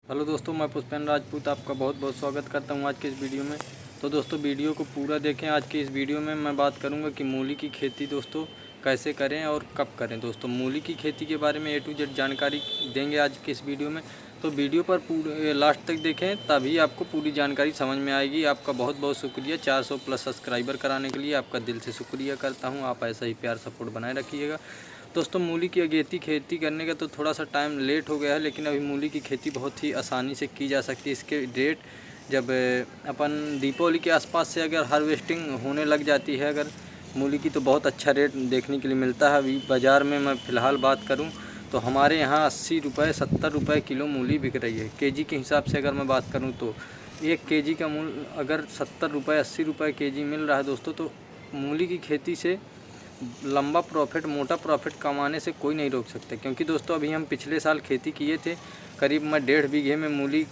Hello दोस्तों, मैं पुष्पेंद्र राजपूत आपका बहुत बहुत स्वागत करता हूं आज के इस वीडियो में। तो दोस्तों वीडियो को पूरा देखें। आज की इस वीडियो में मैं बात करूंगा कि मूली की खेती दोस्तों कैसे करें और कब करें। दोस्तों मूली की खेती के बारे में A to Z जानकारी देंगे आज की इस वीडियो में। तो वीडियो पर पूरे लास्ट तक देखें, तभी आपको पूरी जानकारी समझ में आएगी। आपका बहुत बहुत शुक्रिया 400 प्लस सब्सक्राइबर कराने के लिए आपका दिल से शुक्रिया करता हूँ। आप ऐसा ही प्यार सपोर्ट बनाए रखिएगा। दोस्तों मूली की अगेती खेती करने का तो थोड़ा सा टाइम लेट हो गया है, लेकिन अभी मूली की खेती बहुत ही आसानी से की जा सकती है। इसके रेट जब अपन दीपावली के आसपास से अगर हार्वेस्टिंग होने लग जाती है अगर मूली की, तो बहुत अच्छा रेट देखने के लिए मिलता है। अभी बाज़ार में मैं फ़िलहाल बात करूं तो हमारे यहाँ 80 रुपये 70 रुपये किलो मूली बिक रही है। केजी के हिसाब से अगर मैं बात करूँ तो 1 केजी का मूल अगर 70 रुपये 80 रुपये केजी मिल रहा है दोस्तों, तो मूली की खेती से लंबा प्रॉफिट मोटा प्रॉफिट कमाने से कोई नहीं रोक सकता। क्योंकि दोस्तों अभी हम पिछले साल खेती किए थे, करीब मैं 1.5 बीघे में मूली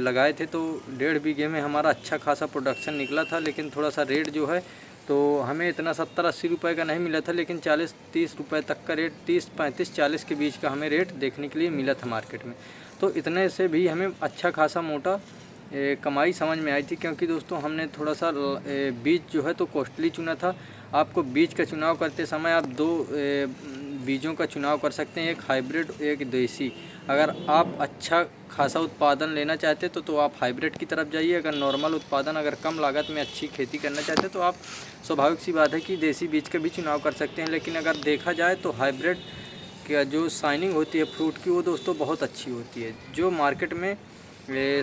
लगाए थे। तो 1.5 बीघे में हमारा अच्छा खासा प्रोडक्शन निकला था, लेकिन थोड़ा सा रेट जो है तो हमें इतना 70-80 रुपये का नहीं मिला था, लेकिन 40-30 रुपये तक का रेट, 30-35-40 के बीच का हमें रेट देखने के लिए मिला था मार्केट में। तो इतने से भी हमें अच्छा खासा मोटा कमाई समझ में आई थी। क्योंकि दोस्तों हमने थोड़ा सा बीज जो है तो कॉस्टली चुना था। आपको बीज का चुनाव करते समय आप 2 बीजों का चुनाव कर सकते हैं, एक हाइब्रिड एक देसी। अगर आप अच्छा खासा उत्पादन लेना चाहते तो आप हाइब्रिड की तरफ जाइए। अगर नॉर्मल उत्पादन, अगर कम लागत में अच्छी खेती करना चाहते तो आप स्वाभाविक सी बात है कि देसी बीज का भी चुनाव कर सकते हैं। लेकिन अगर देखा जाए तो हाइब्रिड का जो शाइनिंग होती है फ्रूट की, वो दोस्तों बहुत अच्छी होती है। जो मार्केट में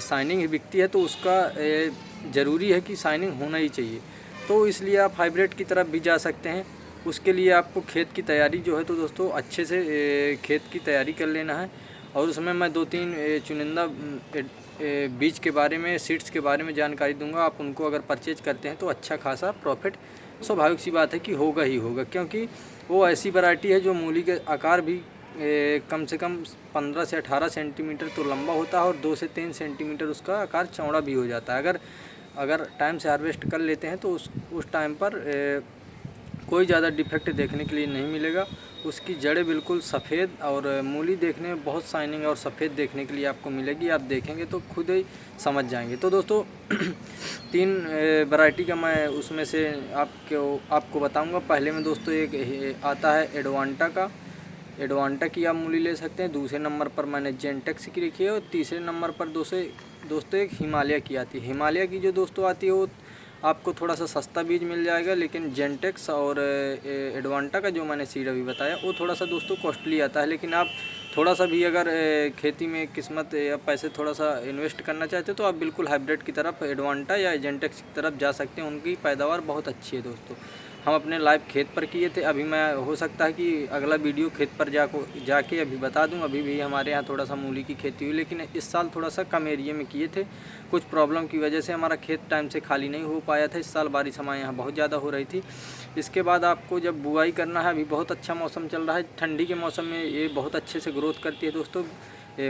शाइनिंग बिकती है तो उसका ज़रूरी है कि शाइनिंग होना ही चाहिए। तो इसलिए आप हाइब्रिड की तरफ भी जा सकते हैं। उसके लिए आपको खेत की तैयारी जो है तो दोस्तों अच्छे से खेत की तैयारी कर लेना है। और उसमें मैं 2-3 चुनिंदा बीज के बारे में, सीड्स के बारे में जानकारी दूंगा। आप उनको अगर परचेज करते हैं तो अच्छा खासा प्रॉफिट स्वाभाविक सी बात है कि होगा ही होगा। क्योंकि वो ऐसी वैरायटी है जो मूली के आकार भी कम से कम 15 से 18 सेंटीमीटर तो लंबा होता है और 2 से 3 सेंटीमीटर उसका आकार चौड़ा भी हो जाता है। अगर टाइम से हार्वेस्ट कर लेते हैं तो उस टाइम पर कोई ज़्यादा डिफेक्ट देखने के लिए नहीं मिलेगा। उसकी जड़ें बिल्कुल सफ़ेद और मूली देखने में बहुत शाइनिंग और सफ़ेद देखने के लिए आपको मिलेगी। आप देखेंगे तो खुद ही समझ जाएंगे। तो दोस्तों 3 वैरायटी का मैं उसमें से आपको बताऊंगा। पहले में दोस्तों एक आता है एडवांटा का। एडवांटा की आप मूली ले सकते हैं। दूसरे नंबर पर मैंने जेंटेक्स की रखी है और तीसरे नंबर पर दोस्तों एक हिमालय की आती है। हिमालय की जो दोस्तों आती है वो आपको थोड़ा सा सस्ता बीज मिल जाएगा, लेकिन जेंटेक्स और एडवांटा का जो मैंने सीड अभी बताया वो थोड़ा सा दोस्तों कॉस्टली आता है। लेकिन आप थोड़ा सा भी अगर खेती में किस्मत या पैसे थोड़ा सा इन्वेस्ट करना चाहते हो तो आप बिल्कुल हाइब्रिड की तरफ एडवांटा या जेंटेक्स की तरफ जा सकते हैं। उनकी पैदावार बहुत अच्छी है दोस्तों। हम अपने लाइव खेत पर किए थे। अभी मैं हो सकता है कि अगला वीडियो खेत पर जाके अभी बता दूं। अभी भी हमारे यहाँ थोड़ा सा मूली की खेती हुई, लेकिन इस साल थोड़ा सा कम एरिया में किए थे। कुछ प्रॉब्लम की वजह से हमारा खेत टाइम से खाली नहीं हो पाया था। इस साल बारिश हमारे यहाँ बहुत ज़्यादा हो रही थी। इसके बाद आपको जब बुआई करना है, अभी बहुत अच्छा मौसम चल रहा है, ठंडी के मौसम में ये बहुत अच्छे से ग्रोथ करती है दोस्तों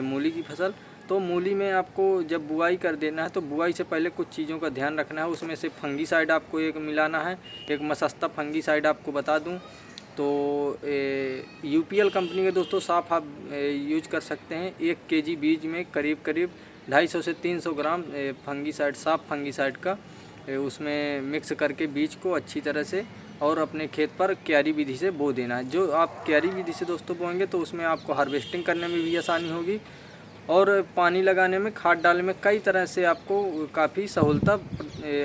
मूली की फसल। तो मूली में आपको जब बुआई कर देना है तो बुआई से पहले कुछ चीज़ों का ध्यान रखना है। उसमें से फंगीसाइड आपको एक मिलाना है। एक मैं सस्ता फंगीसाइड आपको बता दूं तो यूपीएल कंपनी के दोस्तों साफ आप यूज कर सकते हैं। 1 केजी बीज में करीब 250 से 300 ग्राम फंगीसाइड, साफ फंगीसाइड का उसमें मिक्स करके बीज को अच्छी तरह से और अपने खेत पर क्यारी विधि से बो देना है। जो आप क्यारी विधि से दोस्तों बोएंगे तो उसमें आपको हार्वेस्टिंग करने में भी आसानी होगी और पानी लगाने में, खाद डालने में, कई तरह से आपको काफ़ी सहूलत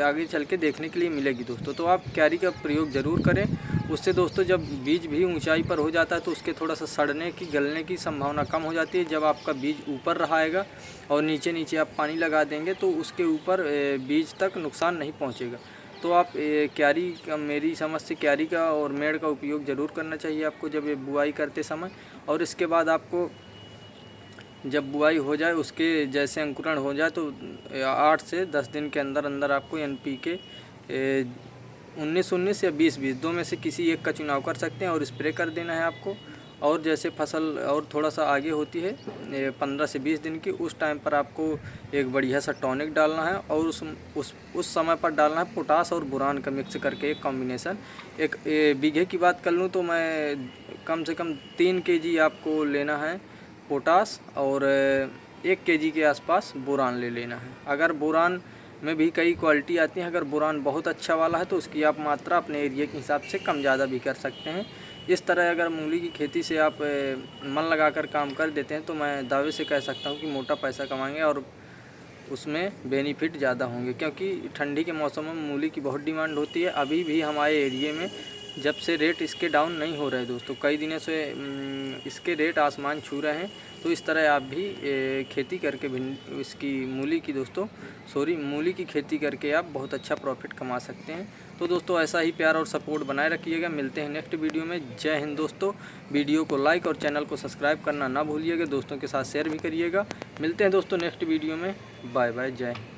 आगे चल के देखने के लिए मिलेगी दोस्तों। तो आप क्यारी का प्रयोग ज़रूर करें। उससे दोस्तों जब बीज भी ऊंचाई पर हो जाता है तो उसके थोड़ा सा सड़ने की, गलने की संभावना कम हो जाती है। जब आपका बीज ऊपर रहेगा और नीचे नीचे आप पानी लगा देंगे तो उसके ऊपर बीज तक नुकसान नहीं पहुँचेगा। तो आप क्यारी का, मेरी समझ से क्यारी का और मेड़ का उपयोग ज़रूर करना चाहिए आपको जब ये बुआई करते समय। और इसके बाद आपको जब बुआई हो जाए, उसके जैसे अंकुरण हो जाए तो 8 से 10 दिन के अंदर अंदर आपको NPK 19-19 या 20-20 दो में से किसी एक का चुनाव कर सकते हैं और स्प्रे कर देना है आपको। और जैसे फसल और थोड़ा सा आगे होती है 15 से 20 दिन की, उस टाइम पर आपको एक बढ़िया सा टॉनिक डालना है और उस समय पर डालना है पोटास और बोरान का मिक्स करके एक कॉम्बिनेशन। एक बीघे की बात कर लूँ तो मैं कम से कम 3 केजी आपको लेना है पोटास और 1 kg के आसपास बोरान ले लेना है। अगर बोरान में भी कई क्वालिटी आती हैं, अगर बोरान बहुत अच्छा वाला है तो उसकी आप मात्रा अपने एरिया के हिसाब से कम ज़्यादा भी कर सकते हैं। इस तरह अगर मूली की खेती से आप मन लगाकर काम कर देते हैं तो मैं दावे से कह सकता हूँ कि मोटा पैसा कमाएंगे और उसमें बेनिफिट ज़्यादा होंगे, क्योंकि ठंडी के मौसम में मूली की बहुत डिमांड होती है। अभी भी हमारे एरिए में जब से रेट इसके डाउन नहीं हो रहे दोस्तों, कई दिनों से इसके रेट आसमान छू रहे हैं। तो इस तरह आप भी खेती करके इसकी मूली की खेती करके आप बहुत अच्छा प्रॉफिट कमा सकते हैं। तो दोस्तों ऐसा ही प्यार और सपोर्ट बनाए रखिएगा। मिलते हैं नेक्स्ट वीडियो में। जय हिंद दोस्तों। वीडियो को लाइक और चैनल को सब्सक्राइब करना ना भूलिएगा, दोस्तों के साथ शेयर भी करिएगा। मिलते हैं दोस्तों नेक्स्ट वीडियो में। बाय बाय, जय हिंद।